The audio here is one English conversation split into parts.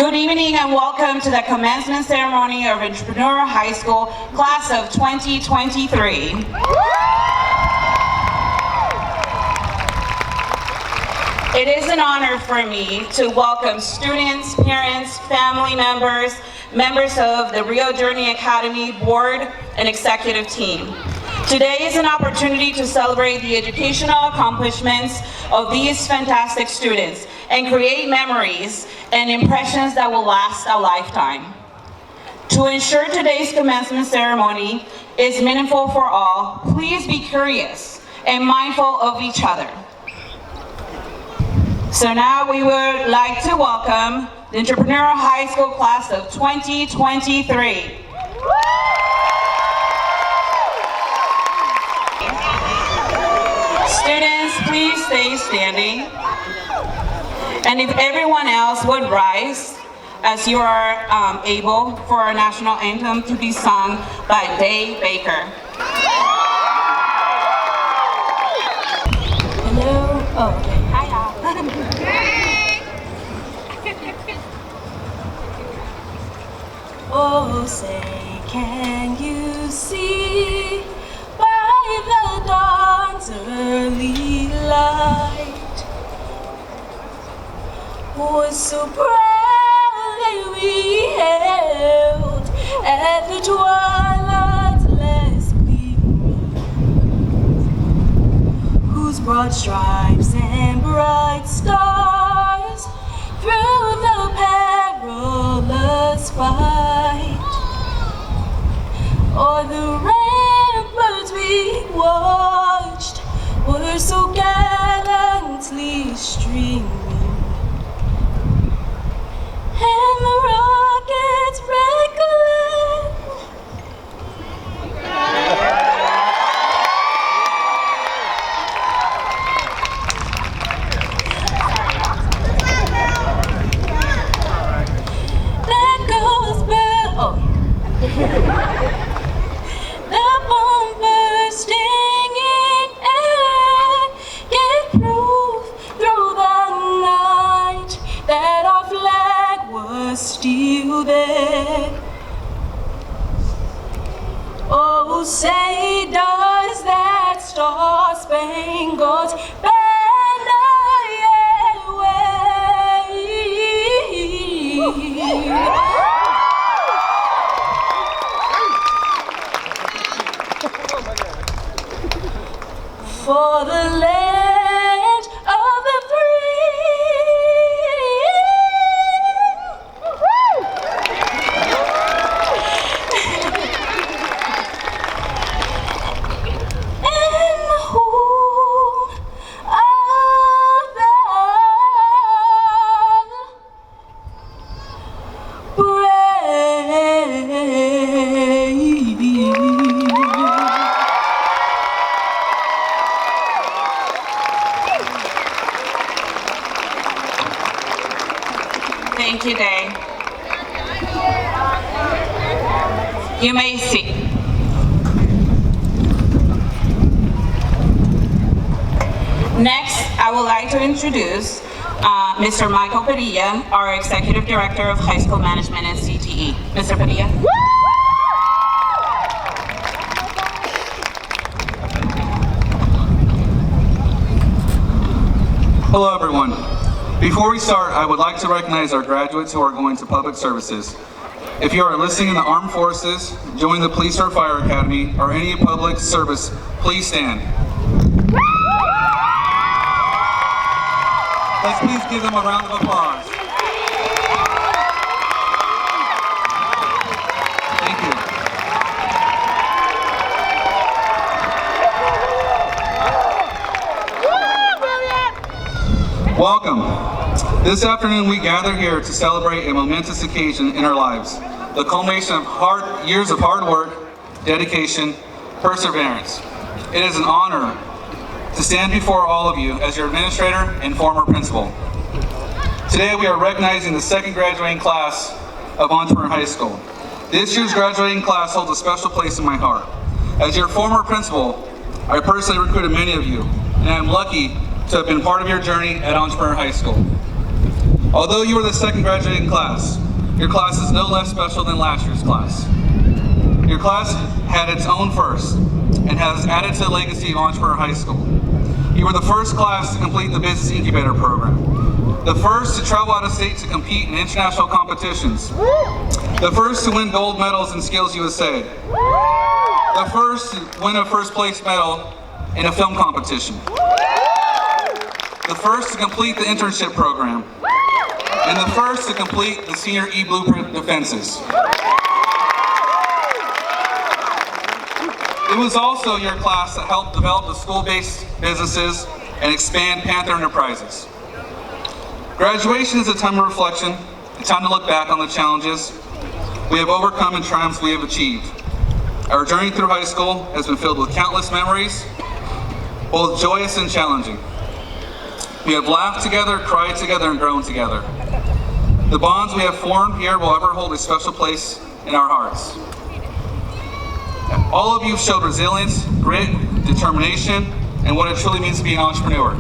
Good evening and welcome to the commencement ceremony of Entrepreneur High School class of 2023. It is an honor for me to welcome students, parents, family members, members of the Rio Journey Academy board and executive team. Today is an opportunity to celebrate the educational accomplishments of these fantastic students and create memories and impressions that will last a lifetime. To ensure today's commencement ceremony is meaningful for all, please be curious and mindful of each other. So now we would like to welcome the Entrepreneur High School class of 2023. Students, please stay standing. And if everyone else would rise as you are able for our national anthem to be sung by Dave Baker. Hello. Oh, okay. Oh, say, can you see by the dawn's early light was so proudly we hailed at the twilight's last gleam, whose broad stripes and bright stars through the perilous fight o'er the ramparts we watched were so gallantly streaming, and the rockets crackling. That goes back. Oh. The bomb bursting in air gave proof through the night that our flag was still there. Oh, say does that star-spangled banner yet wave for the land of the free and the home of the brave. Thank you, Dave. You may sit. Next, I would like to introduce Mr. Michael Padilla, our Executive Director of High School Management and CTE. Mr. Padilla. Hello, everyone. Before we start, I would like to recognize our graduates who are going to public services. If you are enlisting in the armed forces, joining the police or fire academy, or any public service, please stand. Let's please give them a round of applause. Thank you. Welcome. This afternoon we gather here to celebrate a momentous occasion in our lives, the culmination of years of hard work, dedication, perseverance. It is an honor to stand before all of you as your administrator and former principal. Today we are recognizing the second graduating class of Entrepreneur High School. This year's graduating class holds a special place in my heart. As your former principal, I personally recruited many of you, and I am lucky to have been part of your journey at Entrepreneur High School. Although you are the second graduating class, your class is no less special than last year's class. Your class had its own first and has added to the legacy of Entrepreneur High School. You were the first class to complete the Business Incubator program, the first to travel out of state to compete in international competitions, the first to win gold medals in Skills USA, the first to win a first place medal in a film competition, the first to complete the internship program, and the first to complete the Senior E-Blueprint defenses. It was also your class that helped develop the school-based businesses and expand Panther Enterprises. Graduation is a time of reflection, a time to look back on the challenges we have overcome and triumphs we have achieved. Our journey through high school has been filled with countless memories, both joyous and challenging. We have laughed together, cried together, and grown together. The bonds we have formed here will ever hold a special place in our hearts. All of you showed resilience, grit, determination, and what it truly means to be an entrepreneur.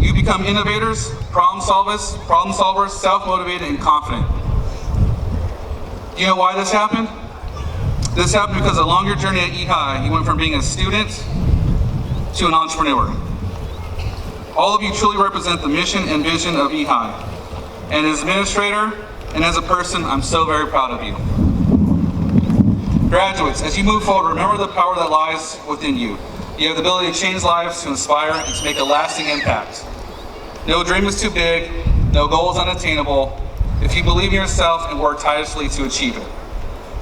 You become innovators, problem solvers, self-motivated, and confident. Do you know why this happened? This happened because along your journey at eHigh, you went from being a student to an entrepreneur. All of you truly represent the mission and vision of eHigh. And as an administrator and as a person, I'm so very proud of you. Graduates, as you move forward, remember the power that lies within you. You have the ability to change lives, to inspire, and to make a lasting impact. No dream is too big, no goal is unattainable, if you believe in yourself and work tirelessly to achieve it.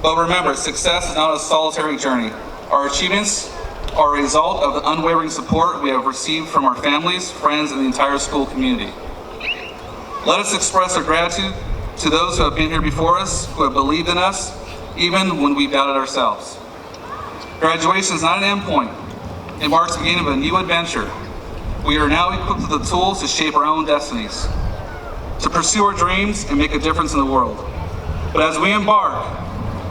But remember, success is not a solitary journey. Our achievements are a result of the unwavering support we have received from our families, friends, and the entire school community. Let us express our gratitude to those who have been here before us, who have believed in us, even when we doubted ourselves. Graduation is not an endpoint. It marks the beginning of a new adventure. We are now equipped with the tools to shape our own destinies, to pursue our dreams and make a difference in the world. But as we embark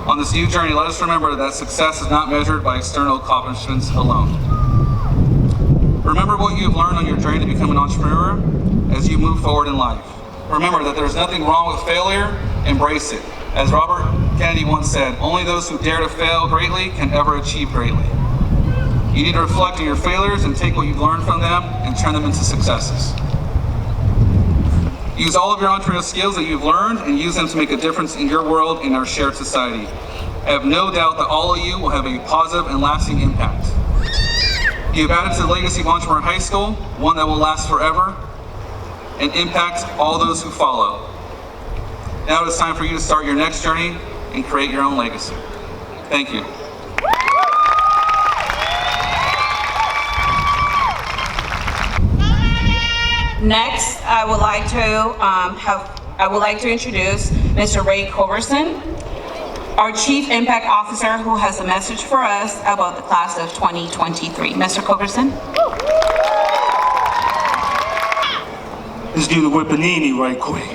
on this new journey, let us remember that success is not measured by external accomplishments alone. Remember what you have learned on your journey to become an entrepreneur as you move forward in life. Remember that there's nothing wrong with failure, embrace it. As Robert Kennedy once said, only those who dare to fail greatly can ever achieve greatly. You need to reflect on your failures and take what you've learned from them and turn them into successes. Use all of your entrepreneurial skills that you've learned and use them to make a difference in your world and our shared society. I have no doubt that all of you will have a positive and lasting impact. You have added to the legacy of Entrepreneur High School, one that will last forever and impact all those who follow. Now it is time for you to start your next journey and create your own legacy. Thank you. Next, I would like to introduce Mr. Ray Culberson, our Chief Impact Officer, who has a message for us about the class of 2023. Mr. Culberson. Let's do the whippanini right quick.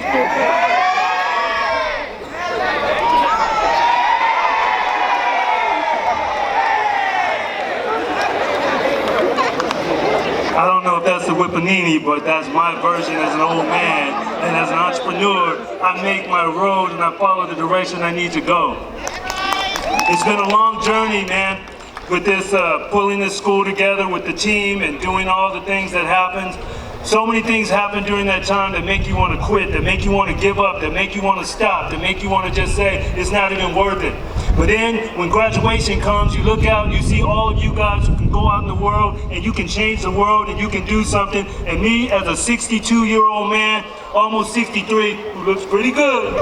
I don't know if that's the whippanini, but that's my version as an old man. And as an entrepreneur, I make my road and I follow the direction I need to go. It's been a long journey, man, with this, pulling this school together with the team and doing all the things that happened. So many things happen during that time that make you want to quit, that make you want to give up, that make you want to stop, that make you want to just say, it's not even worth it. But then when graduation comes, you look out and you see all of you guys who can go out in the world and you can change the world and you can do something. And me as a 62-year-old man, almost 63, who looks pretty good.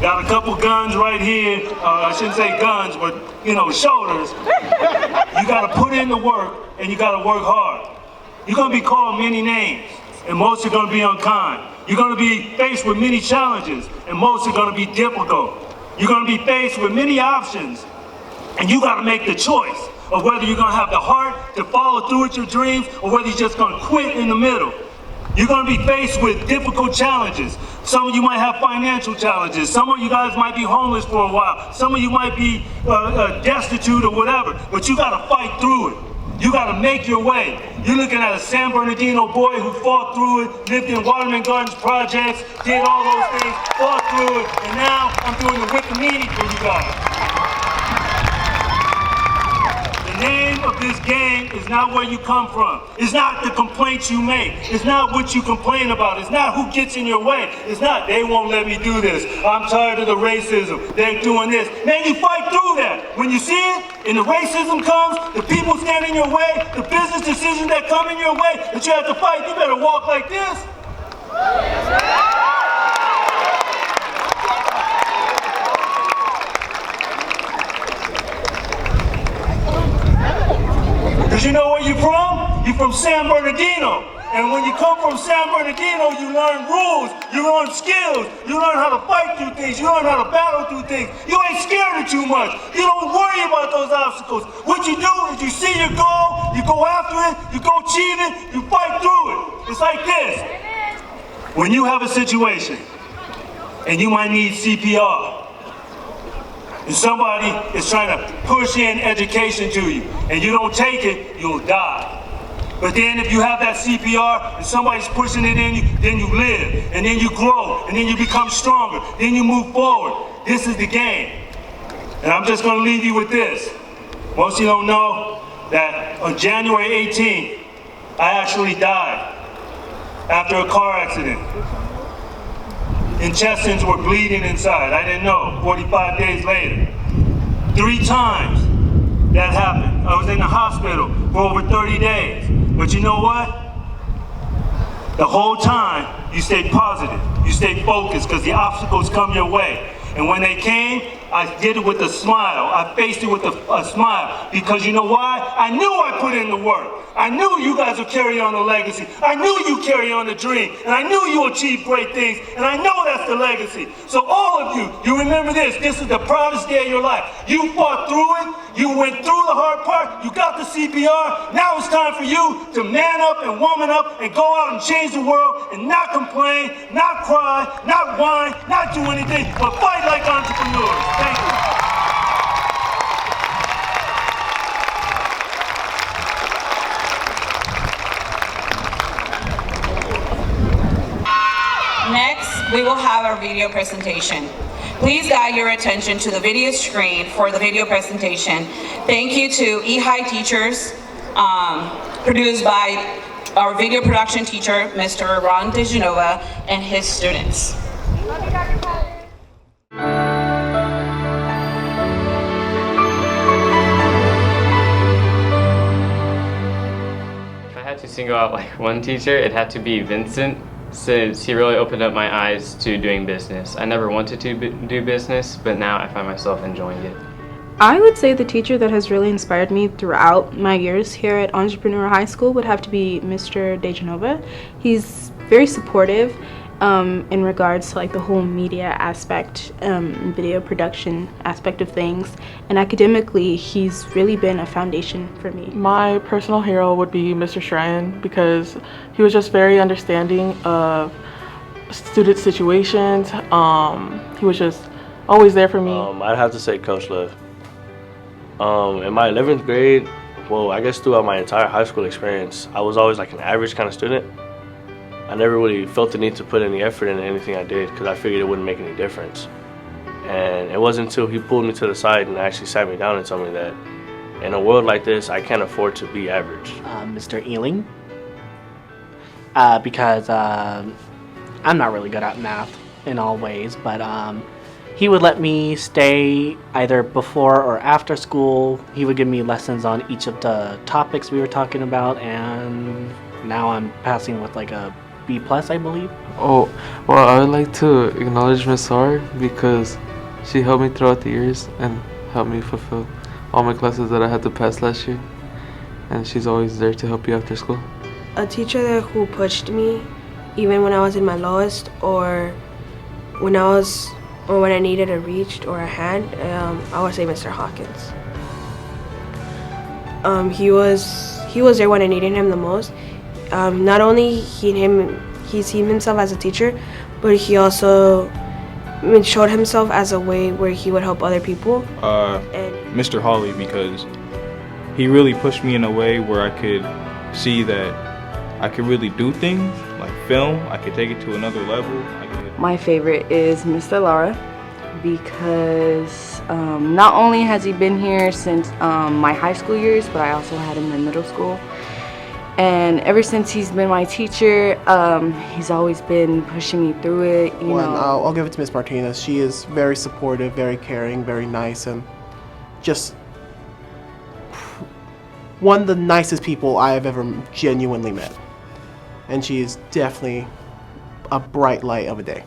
Got a couple guns right here. I shouldn't say guns, but you know, shoulders. You gotta put in the work and you gotta work hard. You're gonna be called many names and most are gonna be unkind. You're gonna be faced with many challenges and most are gonna be difficult. You're gonna be faced with many options and you gotta make the choice of whether you're gonna have the heart to follow through with your dreams or whether you're just gonna quit in the middle. You're gonna be faced with difficult challenges. Some of you might have financial challenges. Some of you guys might be homeless for a while. Some of you might be destitute or whatever, but you gotta fight through it. You gotta make your way. You're looking at a San Bernardino boy who fought through it, lived in Waterman Gardens projects, did all those things, fought through it, and now I'm doing the whippamini for you guys. The name of this game is not where you come from. It's not the complaints you make. It's not what you complain about. It's not who gets in your way. It's not, they won't let me do this. I'm tired of the racism. They're doing this. Man, you fight through that. When you see it, and the racism comes, the people stand in your way, the business decisions that come in your way, that you have to fight, you better walk like this. Because you know where you're from? You're from San Bernardino. And when you come from San Bernardino, you learn rules, you learn skills, you learn how to fight through things, you learn how to battle through things. You ain't scared of too much. You don't worry about those obstacles. What you do is you see your goal, you go after it, you go achieve it, you fight through it. It's like this. When you have a situation and you might need CPR, and somebody is trying to push in education to you, and you don't take it, you'll die. But then if you have that CPR and somebody's pushing it in you, then you live, and then you grow, and then you become stronger, then you move forward. This is the game. And I'm just gonna leave you with this. Most of you don't know that on January 18th, I actually died after a car accident. Intestines were bleeding inside. I didn't know. 45 days later. 3 times that happened. I was in the hospital for over 30 days. But you know what? The whole time, you stayed positive. You stayed focused because the obstacles come your way. And when they came, I did it with a smile. I faced it with a smile. Because you know why? I knew I put in the work. I knew you guys would carry on the legacy. I knew you carry on the dream. And I knew you achieve great things. And I know that's the legacy. So all of you, you remember this. This is the proudest day of your life. You fought through it. You went through the hard part. You got the CPR. Now it's time for you to man up and woman up and go out and change the world and not complain, not cry, not whine, not do anything, but fight like entrepreneurs. Thank you. Next, we will have our video presentation. Please guide your attention to the video screen for the video presentation. Thank you to eHigh teachers, produced by our video production teacher, Mr. Ron DeGenova, and his students. If I had to single out like one teacher, it had to be Vincent, since he really opened up my eyes to doing business. I never wanted to do business, but now I find myself enjoying it. I would say the teacher that has really inspired me throughout my years here at Entrepreneur High School would have to be Mr. DeGenova. He's very supportive in regards to like the whole media aspect, video production aspect of things, and academically he's really been a foundation for me. My personal hero would be Mr. Stratton because he was just very understanding of student situations. He was just always there for me. I'd have to say Coach Love. In my 11th grade, well, I guess throughout my entire high school experience, I was always like an average kind of student. I never really felt the need to put any effort into anything I did because I figured it wouldn't make any difference. And it wasn't until he pulled me to the side and actually sat me down and told me that in a world like this, I can't afford to be average. Mr. Ealing, because I'm not really good at math in all ways, but he would let me stay either before or after school. He would give me lessons on each of the topics we were talking about, and now I'm passing with like a B+, I believe. Oh, well, I would like to acknowledge Miss Sar because she helped me throughout the years and helped me fulfill all my classes that I had to pass last year. And she's always there to help you after school. A teacher who pushed me, even when I was in my lowest, or when I needed a reach or a hand, I would say Mr. Hawkins. He was there when I needed him the most. Not only he seen himself as a teacher, but he also showed himself as a way where he would help other people. Mr. Hawley, because he really pushed me in a way where I could see that I could really do things, like film. I could take it to another level. My favorite is Mr. Lara because not only has he been here since my high school years, but I also had him in middle school. And ever since he's been my teacher, he's always been pushing me through it. You know. I'll give it to Miss Martinez. She is very supportive, very caring, very nice, and just one of the nicest people I have ever genuinely met. And she is definitely a bright light of a day.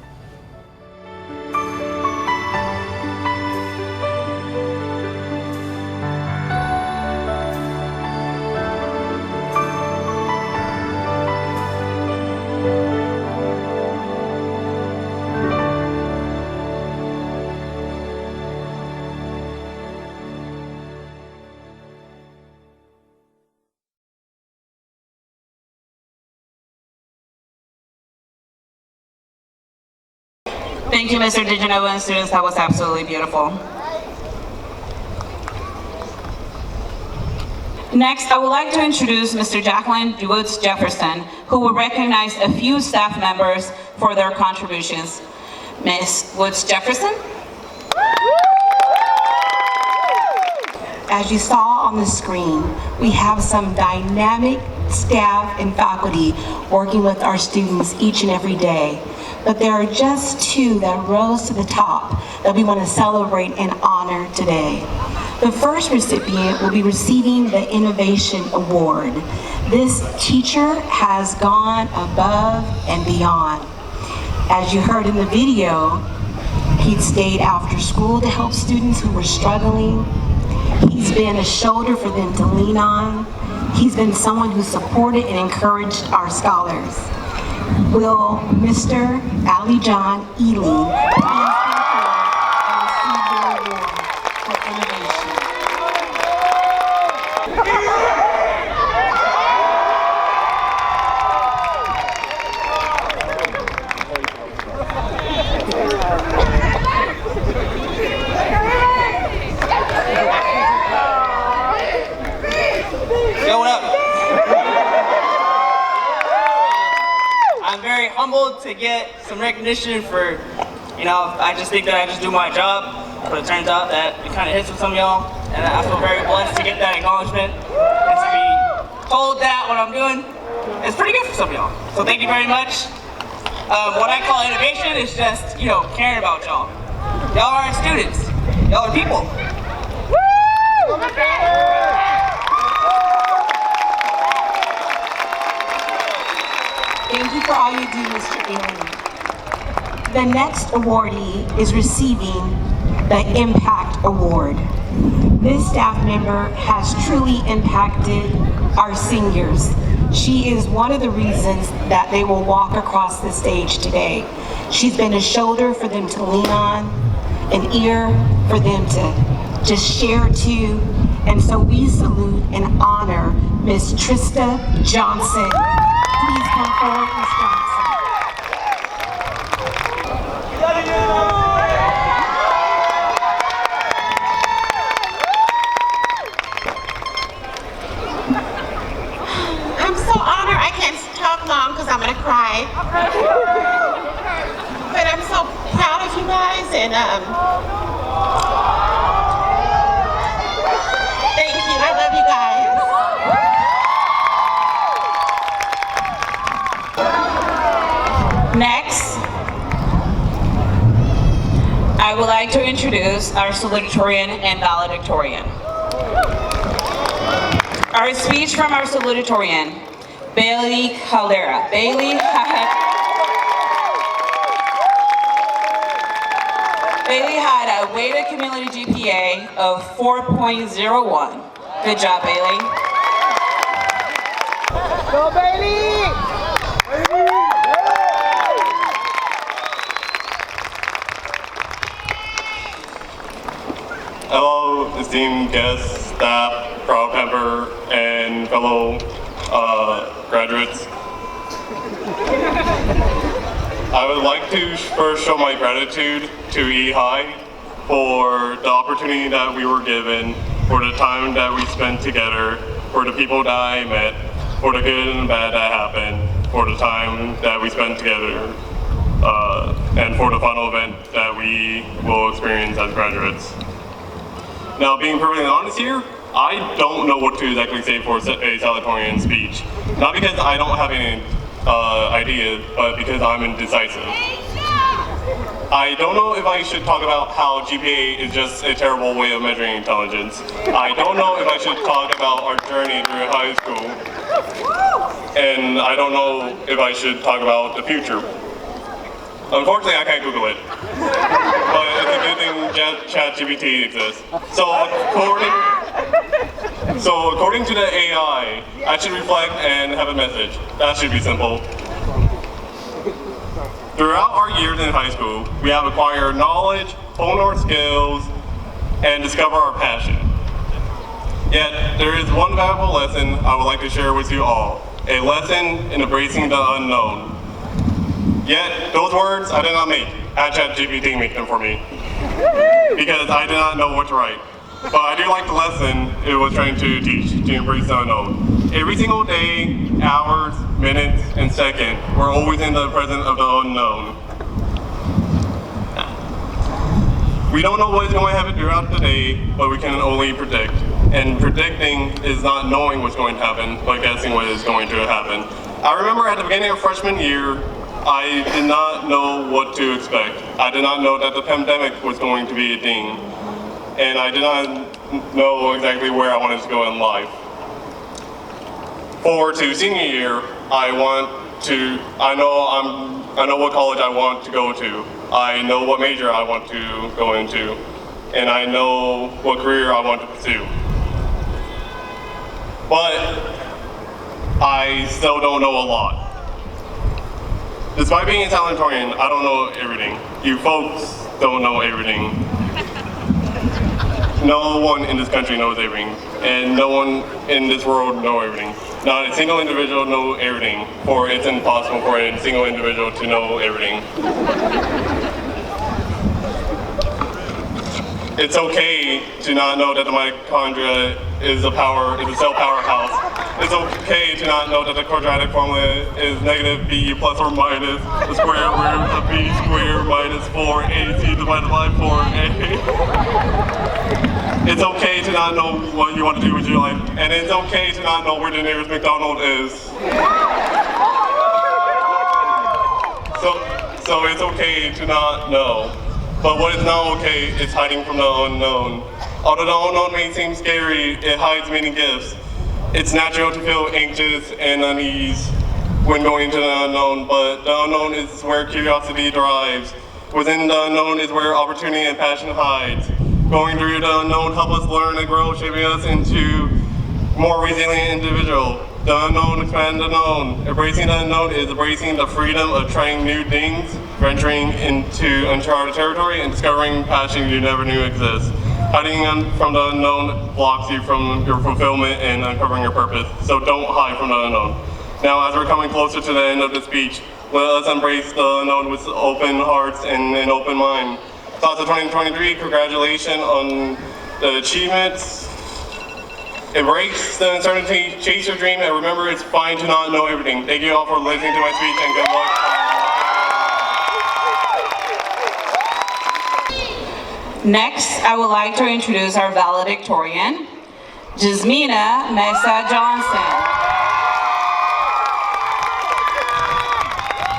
Thank you, Mr. DeGenova and students. That was absolutely beautiful. Next, I would like to introduce Mr. Jacqueline Woods Jefferson, who will recognize a few staff members for their contributions. Ms. Woods Jefferson. As you saw on the screen, we have some dynamic staff and faculty working with our students each and every day. But there are just two that rose to the top that we want to celebrate and honor today. The first recipient will be receiving the Innovation Award. This teacher has gone above and beyond. As you heard in the video, he stayed after school to help students who were struggling. He's been a shoulder for them to lean on. He's been someone who supported and encouraged our scholars. Will Mr. Ali John Ely please come forward and receive the award for innovation? Yo, what up? I'm very humbled to get some recognition for, I just think that I just do my job, but it turns out that it kind of hits with some of y'all, and I feel very blessed to get that acknowledgement and to be told that what I'm doing is pretty good for some of y'all. So thank you very much. What I call innovation is just, caring about y'all. Y'all aren't students. Y'all are people. Thank you for all you do, Mr. Ely. The next awardee is receiving the Impact Award. This staff member has truly impacted our seniors. She is one of the reasons that they will walk across the stage today. She's been a shoulder for them to lean on, an ear for them to just share to, and so we salute and honor Miss Trista Johnson. Please come forward, Ms. Johnson. I'm so honored. I can't talk long because I'm going to cry. But I'm so proud of you guys, and thank you. I love you guys. Next, I would like to introduce our salutatorian and valedictorian. Our speech from our salutatorian, Bailey Caldera. Bailey had a weighted cumulative GPA of 4.01. Good job, Bailey. Go, Bailey! Hello, esteemed guests, staff, proud member, and fellow graduates. I would like to first show my gratitude to eHigh for the opportunity that we were given for the time that we spent together, for the people that I met, for the good and bad that happened, for the time that we spent together, and for the final event that we will experience as graduates. Now, being perfectly honest here, I don't know what to exactly say for a salutatorian speech. Not because I don't have any ideas, but because I'm indecisive. I don't know if I should talk about how GPA is just a terrible way of measuring intelligence. I don't know if I should talk about our journey through high school. And I don't know if I should talk about the future. Unfortunately, I can't Google it. But it's a good thing ChatGPT exists. So according to the AI, I should reflect and have a message. That should be simple. Throughout our years in high school, we have acquired knowledge, honed our skills, and discover our passion. Yet, there is one valuable lesson I would like to share with you all. A lesson in embracing the unknown. Yet, those words I did not make. I had ChatGPT make them for me. Because I did not know what to write. But I do like the lesson it was trying to teach, to embrace the unknown. Every single day, hours, minutes, and second, we're always in the presence of the unknown. We don't know what is going to happen throughout the day, but we can only predict. And predicting is not knowing what's going to happen, but guessing what is going to happen. I remember at the beginning of freshman year, I did not know what to expect. I did not know that the pandemic was going to be a thing. And I did not know exactly where I wanted to go in life. Forward to senior year, I know what college I want to go to. I know what major I want to go into. And I know what career I want to pursue. But I still don't know a lot. Despite being a salutatorian, I don't know everything. You folks don't know everything. No one in this country knows everything, and no one in this world knows everything. Not a single individual knows everything, for it's impossible for a single individual to know everything. It's okay to not know that the mitochondria is a cell powerhouse. It's okay to not know that the quadratic formula is negative b plus or minus the square root of b squared minus 4ac divided by 4a. It's okay to not know what you want to do with your life, and it's okay to not know where the nearest McDonald's is. So it's okay to not know. But what is not okay is hiding from the unknown. Although the unknown may seem scary, it hides many gifts. It's natural to feel anxious and unease when going into the unknown, but the unknown is where curiosity thrives. Within the unknown is where opportunity and passion hides. Going through the unknown helps us learn and grow, shaping us into more resilient individual. The unknown expands the known. Embracing the unknown is embracing the freedom of trying new things, venturing into uncharted territory, and discovering passion you never knew exists. Hiding from the unknown blocks you from your fulfillment and uncovering your purpose, so don't hide from the unknown. Now, as we're coming closer to the end of the speech, let us embrace the unknown with open hearts and an open mind. Class of 2023, congratulations on the achievements. Embrace the uncertainty, chase your dream, and remember it's fine to not know everything. Thank you all for listening to my speech, and good luck. Next, I would like to introduce our valedictorian, Jasmina Mesa Johnson.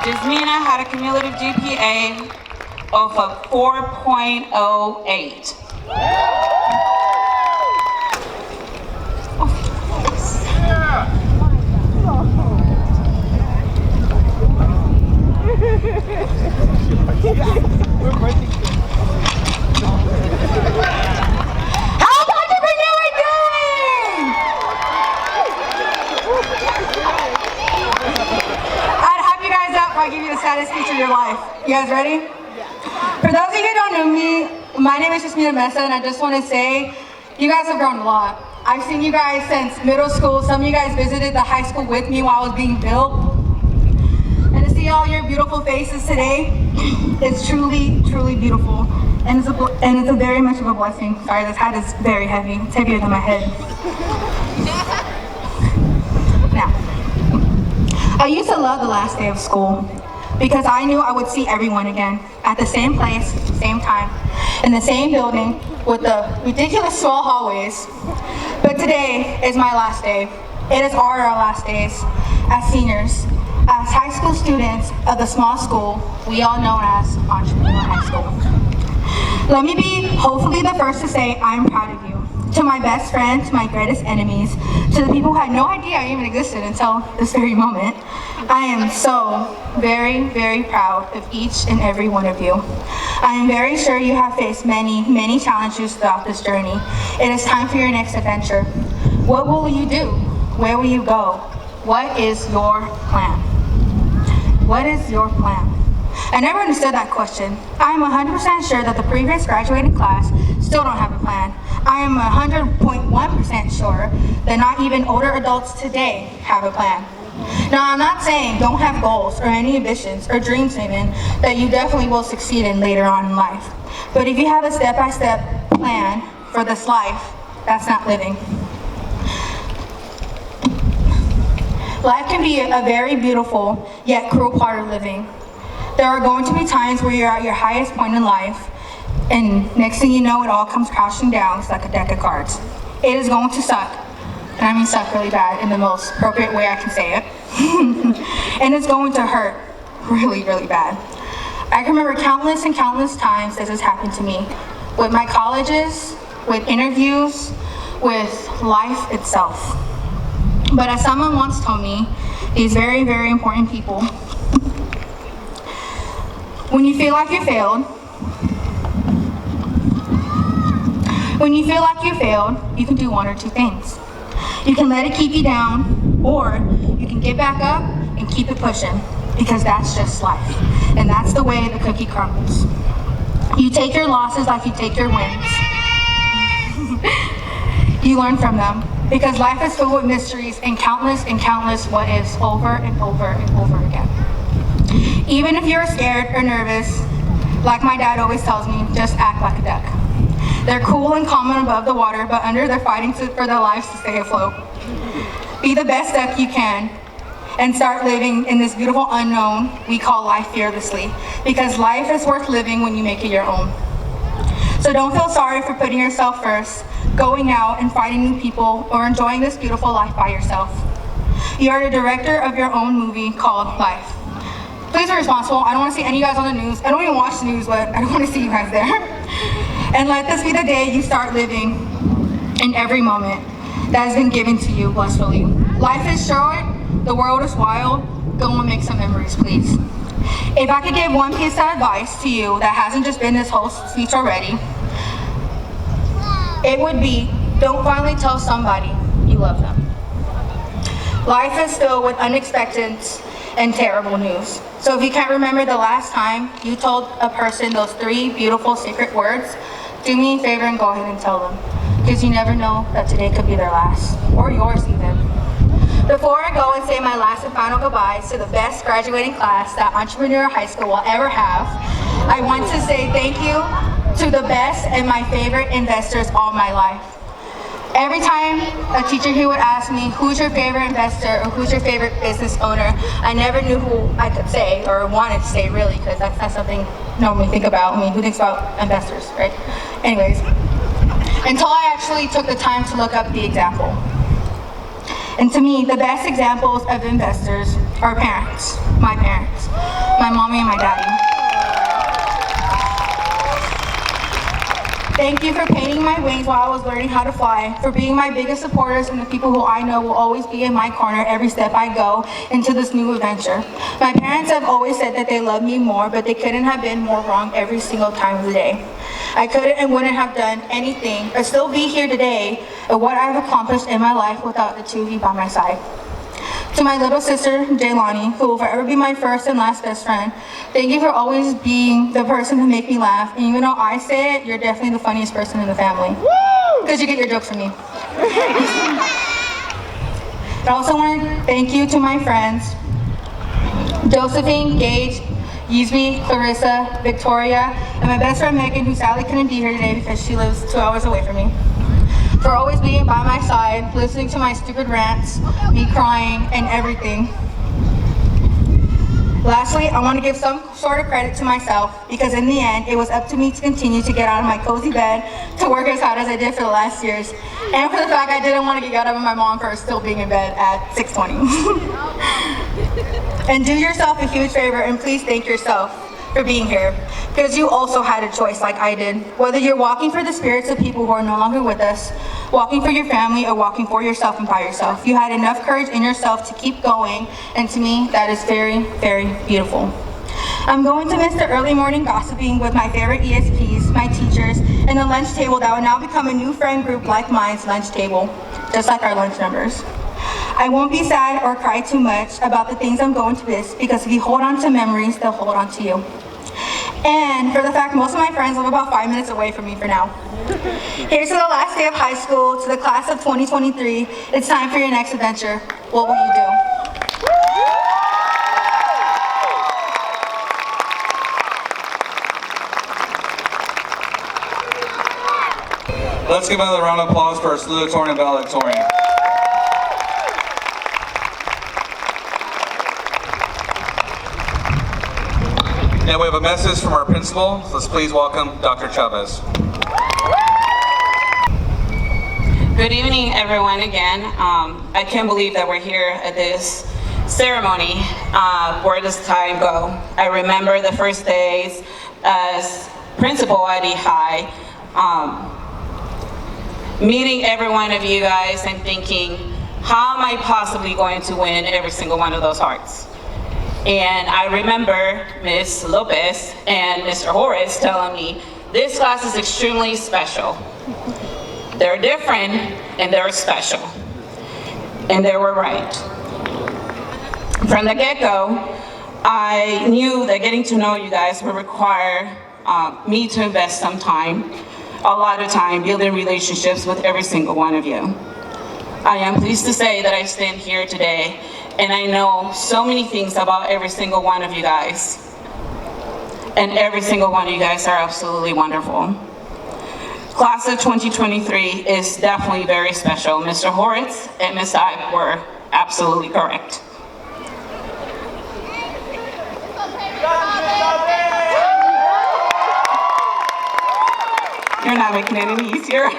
Jasmina had a cumulative GPA of a 4.08. How's entrepreneur doing? I'd hype you guys up if I give you the saddest speech of your life. You guys ready? For those of you who don't know me, my name is Jasmina Mesa, and I just want to say, you guys have grown a lot. I've seen you guys since middle school. Some of you guys visited the high school with me while I was being built. And to see all your beautiful faces today is truly, truly beautiful. and it's a very much of a blessing. Sorry, this hat is very heavy. It's heavier than my head. Now, I used to love the last day of school because I knew I would see everyone again at the same place, same time, in the same building with the ridiculous small hallways. But today is my last day. It is our last days as seniors, as high school students of the small school we all know as Entrepreneur High School. Let me be hopefully the first to say I'm proud of you. To my best friends, to my greatest enemies, to the people who had no idea I even existed until this very moment, I am so very, very proud of each and every one of you. I am very sure you have faced many, many challenges throughout this journey. It is time for your next adventure. What will you do? Where will you go? What is your plan? What is your plan? I never understood that question. I am 100% sure that the previous graduating class still don't have a plan. I am 100.1% sure that not even older adults today have a plan. Now, I'm not saying don't have goals or any ambitions or dreams even that you definitely will succeed in later on in life. But if you have a step-by-step plan for this life, that's not living. Life can be a very beautiful yet cruel part of living. There are going to be times where you're at your highest point in life, and next thing you know, it all comes crashing down. It's like a deck of cards. It is going to suck, and I mean suck really bad in the most appropriate way I can say it. And it's going to hurt really, really bad. I can remember countless and countless times this has happened to me, with my colleges, with interviews, with life itself. But as someone once told me, these very, very important people, when you feel like you failed, you can do one or two things. You can let it keep you down, or you can get back up and keep it pushing, because that's just life. And that's the way the cookie crumbles. You take your losses like you take your wins. You learn from them, because life is filled with mysteries and countless what ifs over and over and over again. Even if you're scared or nervous, like my dad always tells me, just act like a duck. They're cool and calm and above the water, but under they're fighting for their lives to stay afloat. Be the best duck you can and start living in this beautiful unknown we call life fearlessly, because life is worth living when you make it your own. So don't feel sorry for putting yourself first, going out and finding new people, or enjoying this beautiful life by yourself. You are the director of your own movie called Life. Please be responsible. I don't want to see any of you guys on the news. I don't even watch the news, but I don't want to see you guys there. And let this be the day you start living in every moment that has been given to you blissfully. Life is short, the world is wild. Go and make some memories, please. If I could give one piece of advice to you that hasn't just been this whole speech already, it would be, don't finally tell somebody you love them. Life is filled with unexpected and terrible news. So if you can't remember the last time you told a person those 3 beautiful secret words, do me a favor and go ahead and tell them, because you never know that today could be their last, or yours even. Before I go and say my last and final goodbyes to the best graduating class that Entrepreneur High School will ever have, I want to say thank you to the best and my favorite investors all my life. Every time a teacher here would ask me, who's your favorite investor or who's your favorite business owner, I never knew who I could say or wanted to say really, because that's not something I normally think about. I mean, who thinks about investors, right? Anyways, until I actually took the time to look up the example. And to me, the best examples of investors are parents, my mommy and my daddy. Thank you for painting my wings while I was learning how to fly, for being my biggest supporters and the people who I know will always be in my corner every step I go into this new adventure. My parents have always said that they love me more, but they couldn't have been more wrong every single time of the day. I couldn't and wouldn't have done anything or still be here today at what I've accomplished in my life without the 2 of you by my side. To my little sister, Jaylani, who will forever be my first and last best friend, thank you for always being the person to make me laugh. And even though I say it, you're definitely the funniest person in the family. Because you get your jokes from me. I also want to thank you to my friends, Josephine, Gage, Yusmi, Clarissa, Victoria, and my best friend Megan, who sadly couldn't be here today because she lives 2 hours away from me, for always being by my side, listening to my stupid rants, me crying, and everything. Lastly, I want to give some sort of credit to myself because in the end, it was up to me to continue to get out of my cozy bed to work as hard as I did for the last years, and for the fact I didn't want to get yelled at by my mom for still being in bed at 6:20. And do yourself a huge favor and please thank yourself for being here, because you also had a choice like I did. Whether you're walking for the spirits of people who are no longer with us, walking for your family, or walking for yourself and by yourself, you had enough courage in yourself to keep going, and to me, that is very, very beautiful. I'm going to miss the early morning gossiping with my favorite ESPs, my teachers, and the lunch table that will now become a new friend group like mine's lunch table, just like our lunch numbers. I won't be sad or cry too much about the things I'm going to miss, because if you hold on to memories, they'll hold on to you. And for the fact most of my friends live about 5 minutes away from me for now. Here's to the last day of high school, to the class of 2023. It's time for your next adventure. What will you do? Let's give another round of applause for our salutatorian and valedictorian. And we have a message from our principal. So let's please welcome Dr. Chavez. Good evening, everyone, again. I can't believe that we're here at this ceremony. Where does time go? I remember the first days as principal at eHigh, meeting every one of you guys and thinking, how am I possibly going to win every single one of those hearts? And I remember Ms. Lopez and Mr. Horace telling me, this class is extremely special. They're different and they're special. And they were right. From the get-go, I knew that getting to know you guys would require me to invest some time, a lot of time, building relationships with every single one of you. I am pleased to say that I stand here today and I know so many things about every single one of you guys. And every single one of you guys are absolutely wonderful. Class of 2023 is definitely very special. Mr. Horitz and Ms. Ibe were absolutely correct. You're not making it any easier.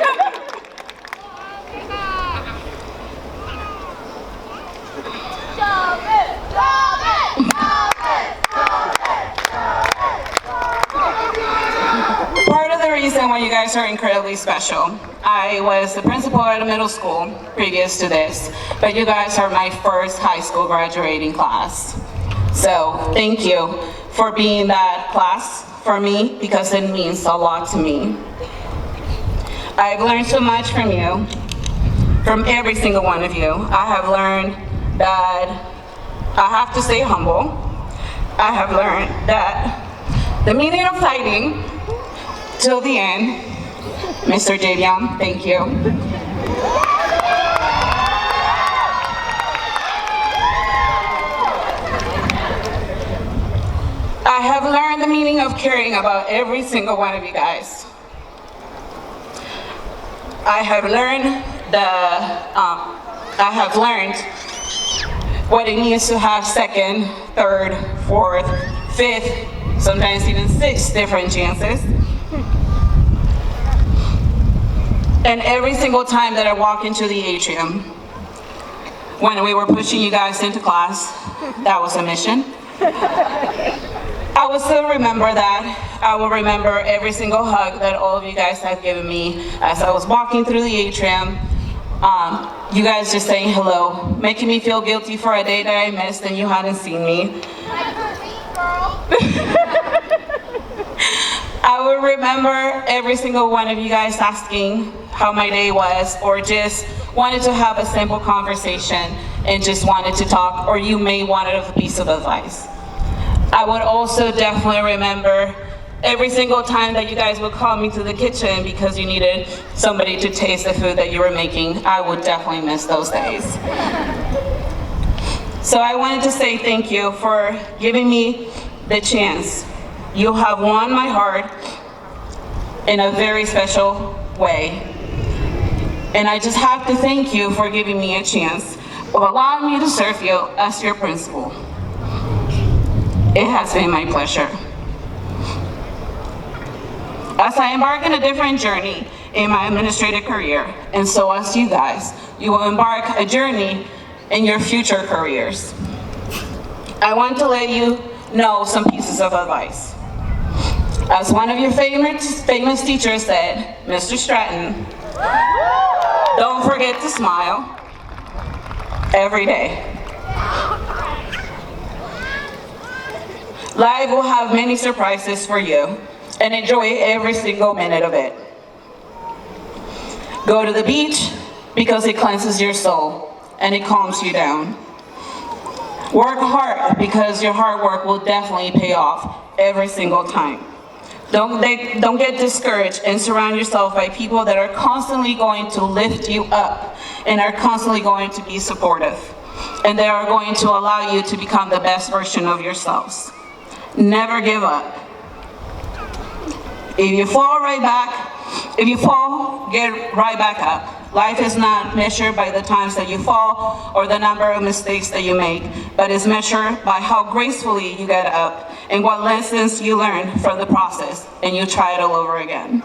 Part of the reason why you guys are incredibly special, I was the principal at a middle school previous to this, but you guys are my first high school graduating class. So thank you for being that class for me, because it means a lot to me. I've learned so much from you, from every single one of you. I have learned that I have to stay humble. I have learned that the meaning of fighting till the end. Mr. Javion, thank you. I have learned the meaning of caring about every single one of you guys. I have learned what it means to have second, third, fourth, fifth, sometimes even sixth different chances. And every single time that I walk into the atrium, when we were pushing you guys into class, that was a mission. I will still remember that. I will remember every single hug that all of you guys have given me as I was walking through the atrium. You guys just saying hello, making me feel guilty for a day that I missed and you hadn't seen me. I will remember every single one of you guys asking how my day was, or just wanted to have a simple conversation and just wanted to talk, or you may wanted a piece of advice. I would also definitely remember every single time that you guys would call me to the kitchen because you needed somebody to taste the food that you were making. I would definitely miss those days. So I wanted to say thank you for giving me the chance. You have won my heart in a very special way. And I just have to thank you for giving me a chance of allowing me to serve you as your principal. It has been my pleasure. As I embark on a different journey in my administrative career, and so as you guys, you will embark a journey in your future careers. I want to let you know some pieces of advice. As one of your famous teachers said, Mr. Stratton, don't forget to smile every day. Life will have many surprises for you, and enjoy every single minute of it. Go to the beach because it cleanses your soul and it calms you down. Work hard because your hard work will definitely pay off every single time. Don't get discouraged and surround yourself by people that are constantly going to lift you up and are constantly going to be supportive. And they are going to allow you to become the best version of yourselves. Never give up. If you fall, get right back up. Life is not measured by the times that you fall or the number of mistakes that you make, but is measured by how gracefully you get up and what lessons you learn from the process, and you try it all over again.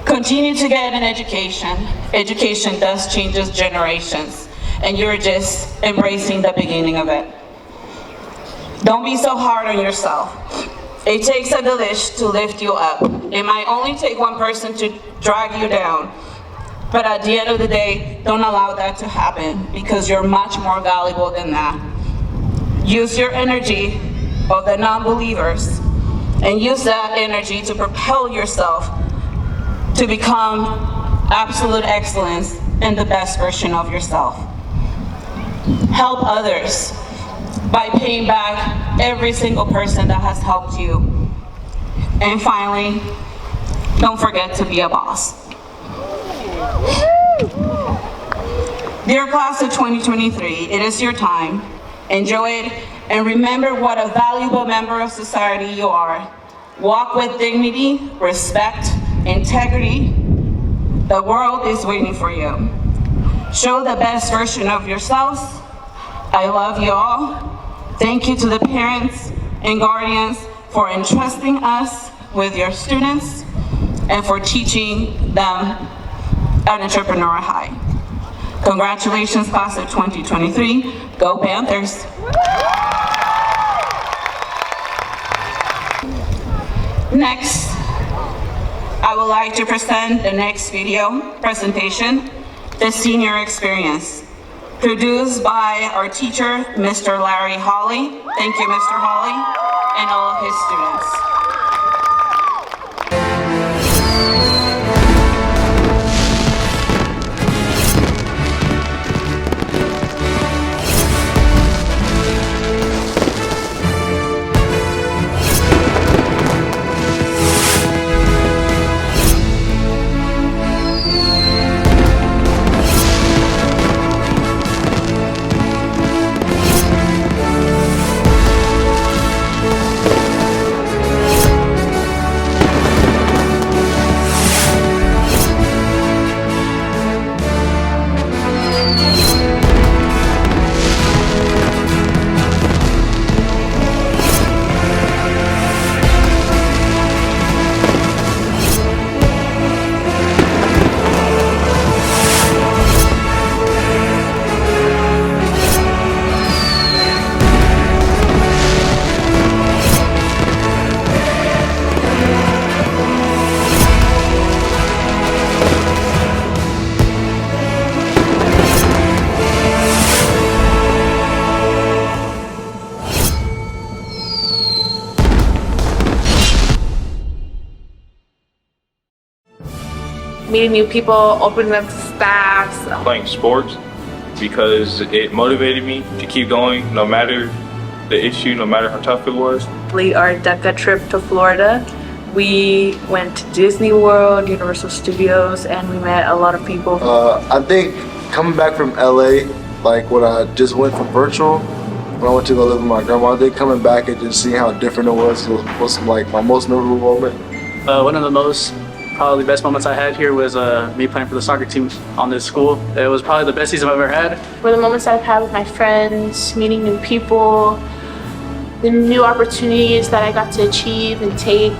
Continue to get an education. Education does changes generations, and you're just embracing the beginning of it. Don't be so hard on yourself. It takes a village to lift you up. It might only take one person to drag you down, but at the end of the day, don't allow that to happen because you're much more valuable than that. Use your energy of the non-believers and use that energy to propel yourself to become absolute excellence and the best version of yourself. Help others by paying back every single person that has helped you. And finally, don't forget to be a boss. Dear class of 2023, it is your time. Enjoy it and remember what a valuable member of society you are. Walk with dignity, respect, integrity. The world is waiting for you. Show the best version of yourselves. I love you all. Thank you to the parents and guardians for entrusting us with your students and for teaching them at Entrepreneur High. Congratulations, class of 2023. Go Panthers. Next, I would like to present the next video presentation, The Senior Experience, produced by our teacher, Mr. Larry Hawley. Thank you, Mr. Hawley, and all of his students. Meeting new people, opening up to staffs. Playing sports because it motivated me to keep going no matter the issue, no matter how tough it was. Our DECA trip to Florida, we went to Disney World, Universal Studios, and we met a lot of people. I think coming back from LA, like when I just went from virtual, when I went to go live with my grandma. Then coming back and just seeing how different it was like my most memorable moment. One of the most, probably best moments I had here was me playing for the soccer team on this school. It was probably the best season I've ever had. Were the moments that I've had with my friends, meeting new people, the new opportunities that I got to achieve and take.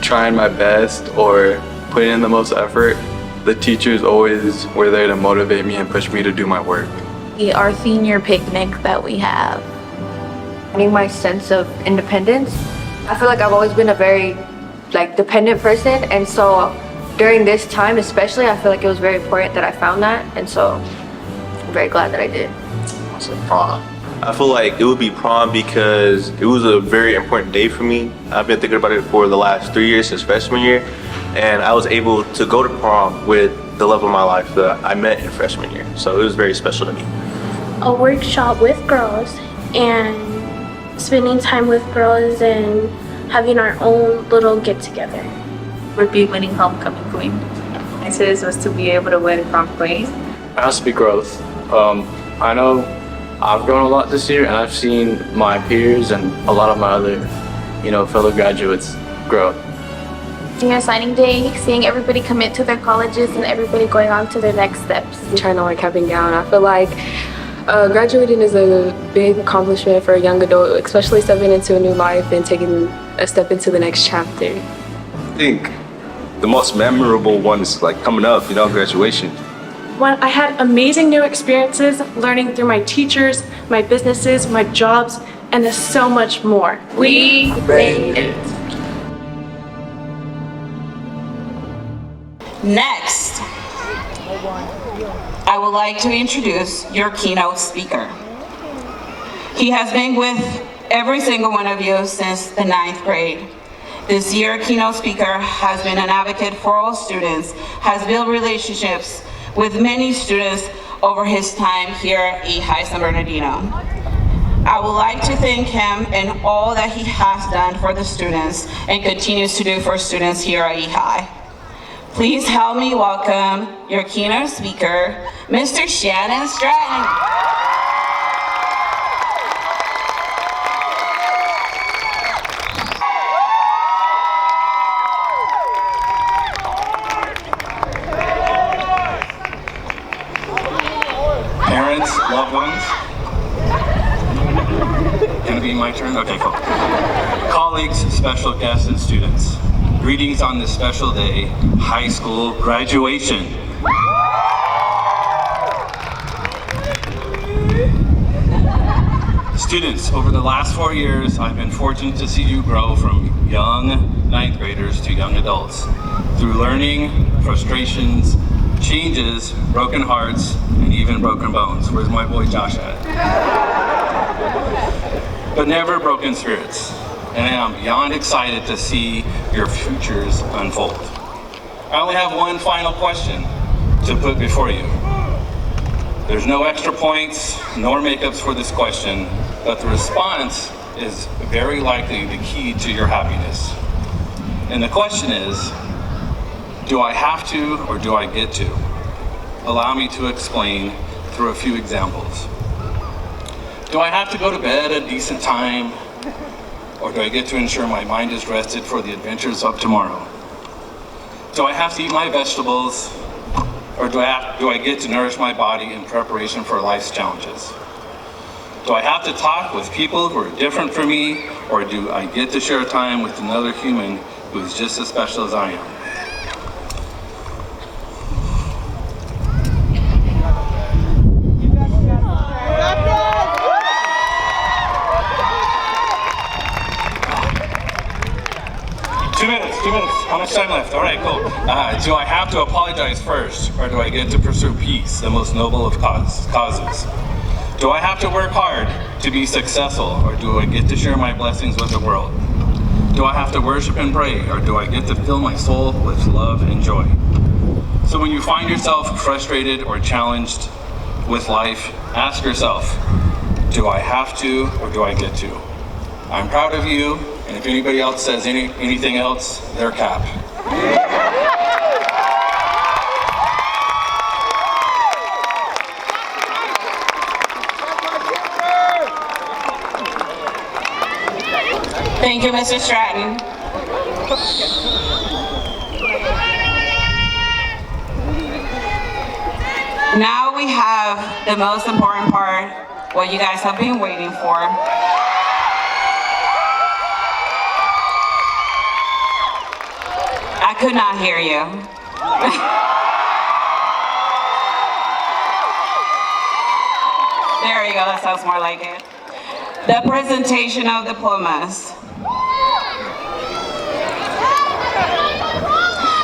Trying my best or putting in the most effort. The teachers always were there to motivate me and push me to do my work. Our senior picnic that we have. Finding my sense of independence. I feel like I've always been a very dependent person, and so during this time especially, I feel like it was very important that I found that, and so I'm very glad that I did. So prom. I feel like it would be prom because it was a very important day for me. I've been thinking about it for the last 3 years since freshman year, and I was able to go to prom with the love of my life that I met in freshman year. So it was very special to me. A workshop with girls and spending time with girls and having our own little get-together. Would be winning homecoming queen. Nicest was to be able to win prom queen. It has to be growth. I know I've grown a lot this year, and I've seen my peers and a lot of my other, fellow graduates grow. Senior signing day, seeing everybody commit to their colleges and everybody going on to their next steps. Trying to wear cap and gown. I feel like graduating is a big accomplishment for a young adult, especially stepping into a new life and taking a step into the next chapter. I think the most memorable one is coming up, graduation. When I had amazing new experiences, learning through my teachers, my businesses, my jobs, and there's so much more. We made it. Next, I would like to introduce your keynote speaker. He has been with every single one of you since the 9th grade. This year, keynote speaker has been an advocate for all students, has built relationships with many students over his time here at eHigh San Bernardino. I would like to thank him and all that he has done for the students and continues to do for students here at eHigh. Please help me welcome your keynote speaker, Mr. Shannon Stratton. Parents, loved ones. Gonna be my turn? Okay, cool. Colleagues, special guests, and students. Greetings on this special day, high school graduation. Students, over the last 4 years, I've been fortunate to see you grow from young 9th graders to young adults. Through learning, frustrations, changes, broken hearts, and even broken bones. Where's my boy Josh at? But never broken spirits. And I am beyond excited to see your futures unfold. I only have one final question to put before you. There's no extra points nor makeups for this question, but the response is very likely the key to your happiness. And the question is, do I have to or do I get to? Allow me to explain through a few examples. Do I have to go to bed at a decent time? Or do I get to ensure my mind is rested for the adventures of tomorrow? Do I have to eat my vegetables? Or do I get to nourish my body in preparation for life's challenges? Do I have to talk with people who are different from me? Or do I get to share time with another human who is just as special as I am? 2 minutes, 2 minutes. How much time left? All right, cool. Do I have to apologize first, or do I get to pursue peace, the most noble of causes? Do I have to work hard to be successful, or do I get to share my blessings with the world? Do I have to worship and pray, or do I get to fill my soul with love and joy? So when you find yourself frustrated or challenged with life, ask yourself, do I have to, or do I get to? I'm proud of you, and if anybody else says anything else, they're cap. Thank you, Mr. Stratton. Now we have the most important part, what you guys have been waiting for. I could not hear you. There you go, that sounds more like it. The presentation of diplomas.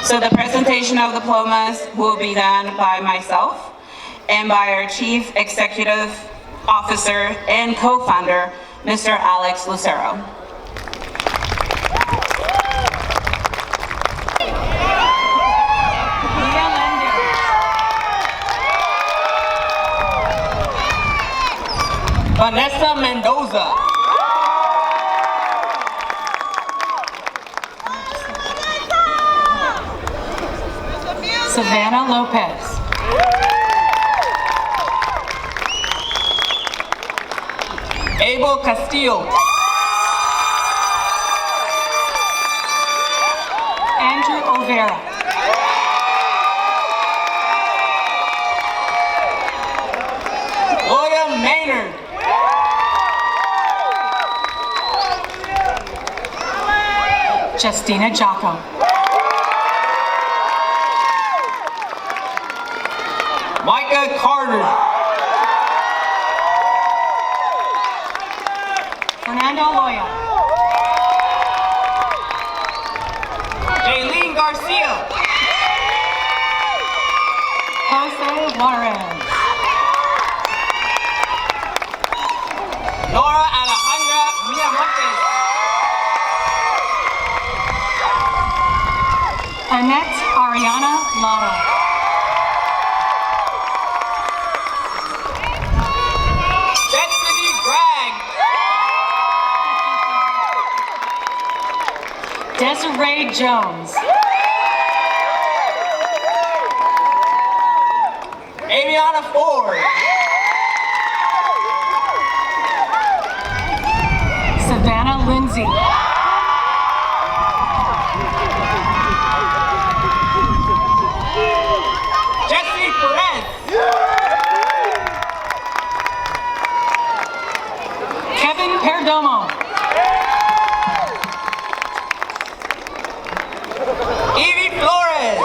So the presentation of diplomas will be done by myself and by our Chief Executive Officer and co-founder, Mr. Alex Lucero. Vanessa Mendoza. Savannah Lopez. Abel Castillo. Andrew O'Vera. William Maynard. Justina Jocko. Micah Carter. Fernando Loya. Jaylene Garcia. Jose Juarez. Nora Alejandra Miramontes. Annette Ariana Lara. Destiny Bragg. Desiree Jones. Aviana Ford. Savannah Lindsay. Jesse Perez. Kevin Perdomo. Evie Flores.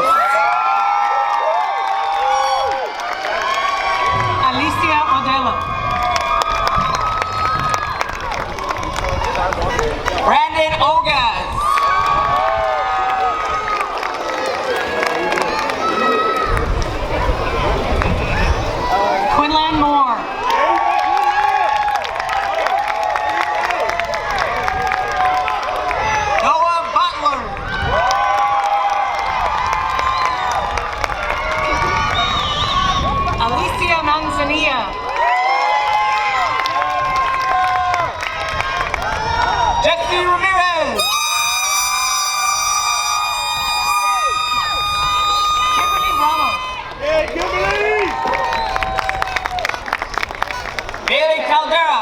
Alicia Odella. Brandon Ogas. Quinlan Moore. Noah Butler. Alicia Manzanilla. Jesse Ramirez. Kimberly Ramos. Bailey Caldera.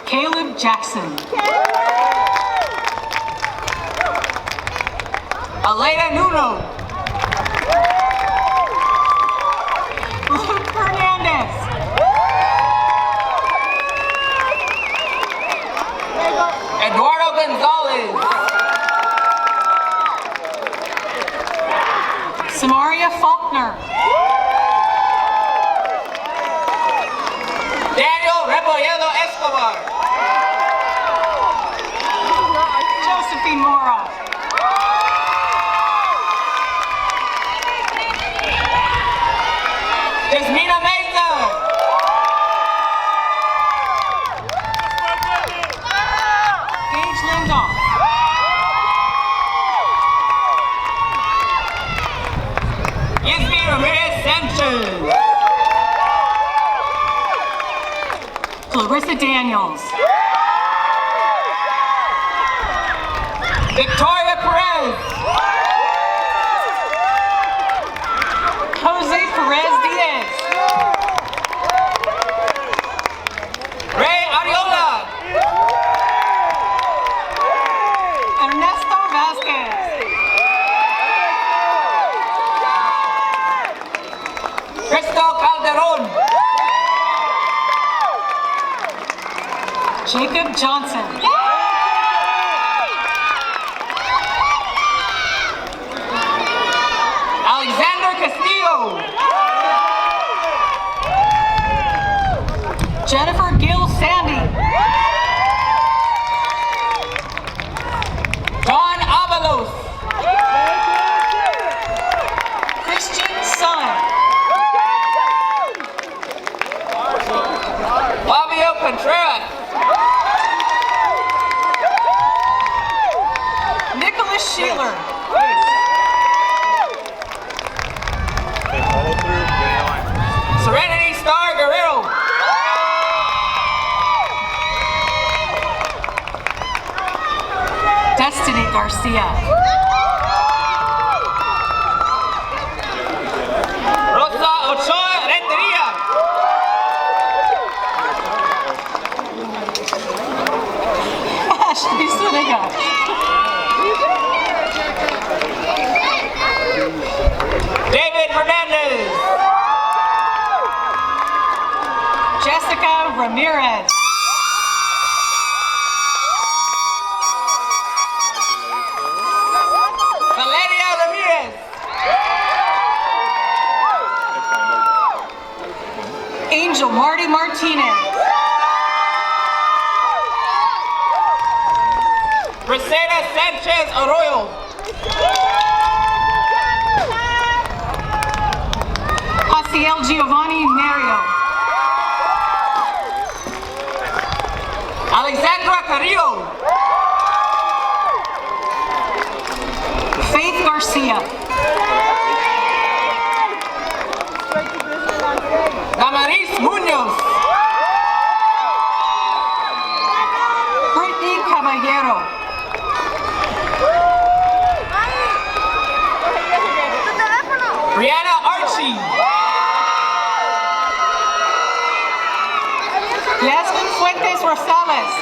Caleb Jackson. Elena Nuno. Luke Fernandez. Eduardo Gonzalez. Samaria Faulkner. Daniel Rebolledo Escobar. Josephine Mora. Jasmina Mesa. Gage Lindahl. Yasmin Ramirez Sanchez. Clarissa Daniels. Victoria Perez. Jose Perez Diaz. Ray Jacob Johnson. Alexander Castillo. Jennifer Gill Sandy. John Avalos. Christian Sun. Fabio Contreras. Nicholas Sheeler. Serenity Star Guerrero. Destiny Garcia. Rosa Ochoa Renteria. Ashley Suniga. David Hernandez. Jessica Ramirez. Valeria Ramirez. Angel Marty Martinez. Brisena Sanchez Arroyo. Jaciel Giovanni Mario. Alexandra Carrillo. Faith Garcia. Damaris Munoz. Brittany Caballero. Brianna Archie. Yasmin Fuentes Rosales.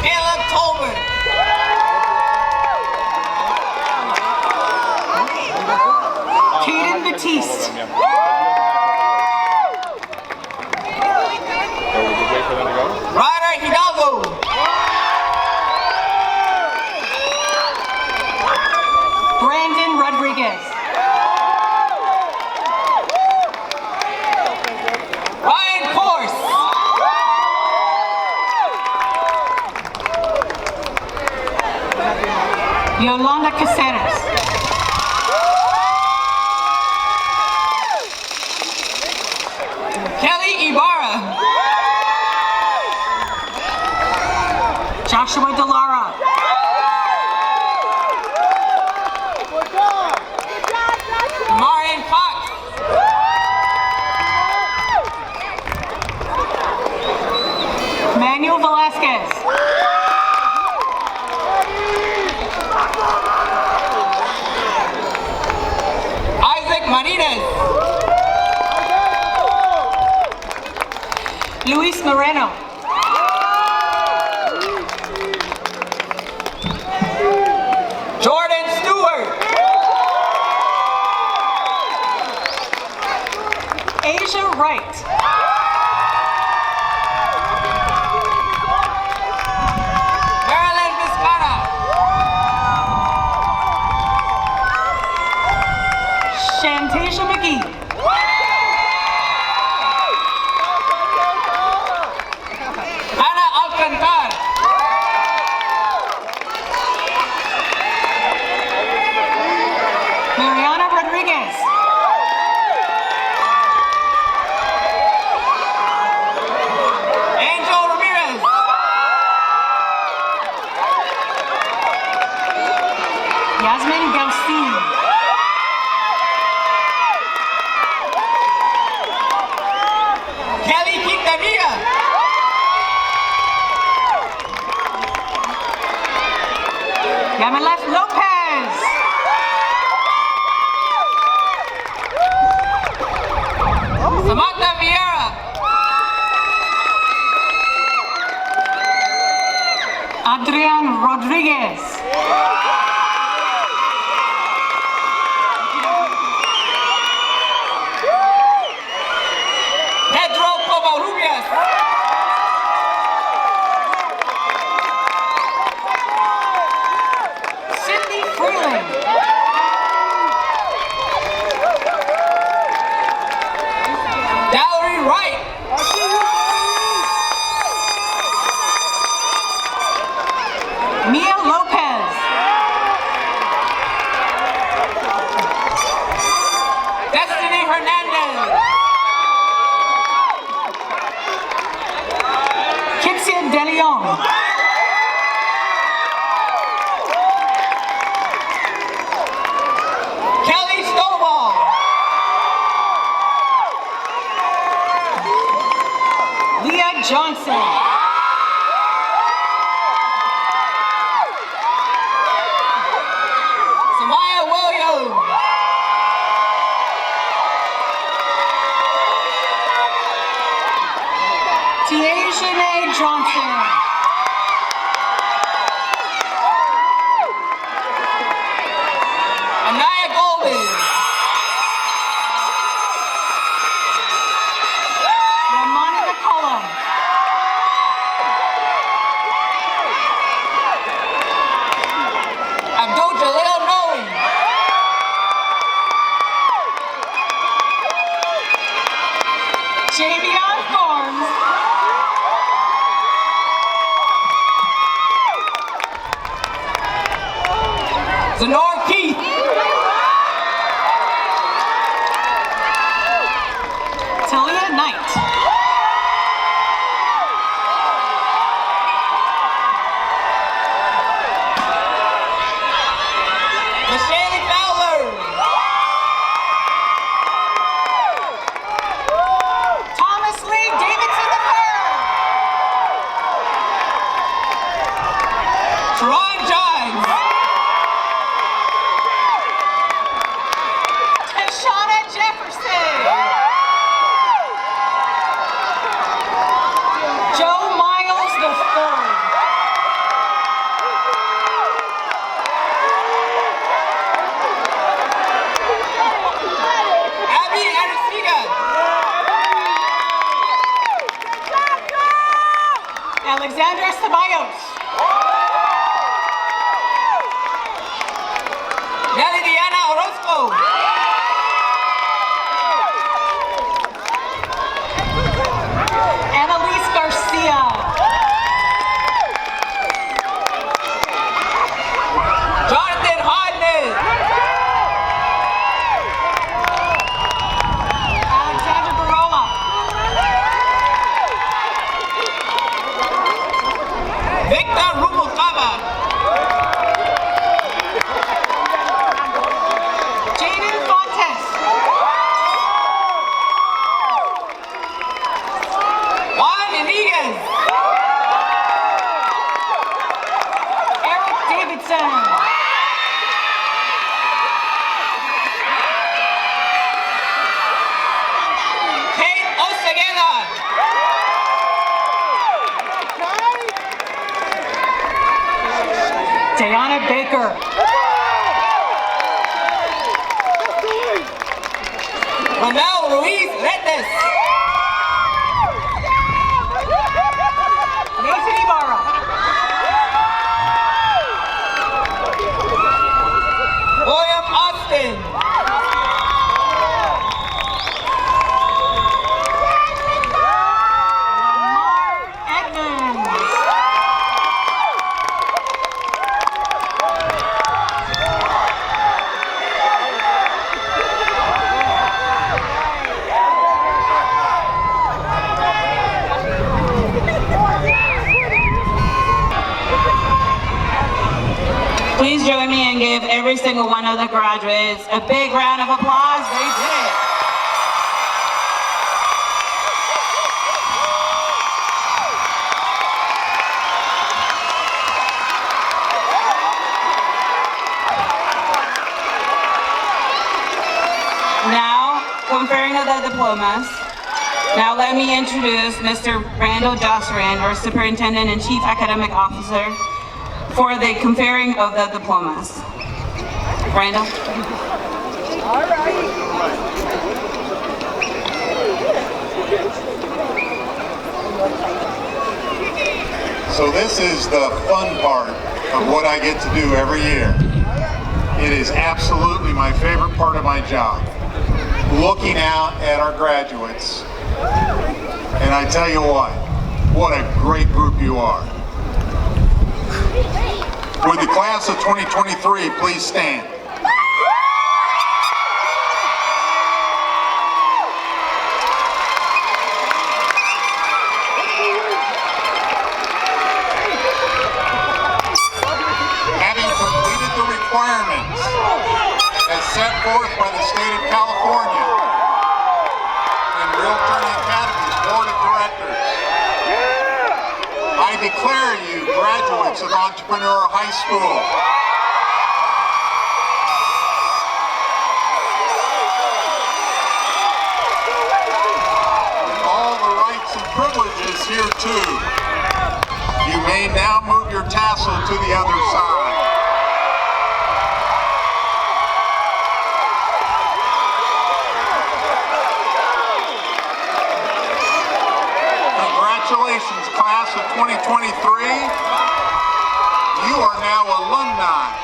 Caleb Tolman. Caden Batiste. Ryder Hidalgo. Brandon Rodriguez. Ryan Corse. Yolanda Caceres. Kelly Ibarra. Joshua Delara. Marion Fox. Manuel Velasquez. Isaac Martinez. Luis Moreno. Jordan Stewart. Asia Wright. Marilyn Vizcarra. Shantasia McGee. Ana Alcantar. Mariana Rodriguez. Johnson. Samaya Williams. Tiaja Johnson. Anaya Golden. Ramani McCollum. Abdul Jalil Noe. Javion Farms. Zenor Keith. Talia Knight. Michelle Fowler. Thomas Lee Davidson III. Sharon Johns. Tashana Jefferson. Joe Miles III. Abby Arcega. Alexandra Ceballos. Nelly Diana Orozco. Annalise Garcia. Jonathan Hodness. Alexander Barola. Victor Rubalcaba. Jaden Fontes. Juan Iniguez. Eric Davidson. Kate Osegueda. Diana Baker. Ronel Ruiz Retes. Nathan Ibarra. William Austin. Lamar Edmonds. Please join me and give every single one of the graduates a big round of applause. They did it. Now, conferring of the diplomas. Now let me introduce Mr. Randall Jossran, our Superintendent and Chief Academic Officer, for the conferring of the diplomas. Randall? All right. So this is the fun part of what I get to do every year. It is absolutely my favorite part of my job, looking out at our graduates. And I tell you what a great group you are. Would the class of 2023 please stand? Having completed the requirements as set forth by the state of California and Real Journey Academy's Board of Directors, declare you graduates of Entrepreneur High School. With all the rights and privileges here too, you may now move your tassel to the other side. Congratulations, class of 2023. You are now alumni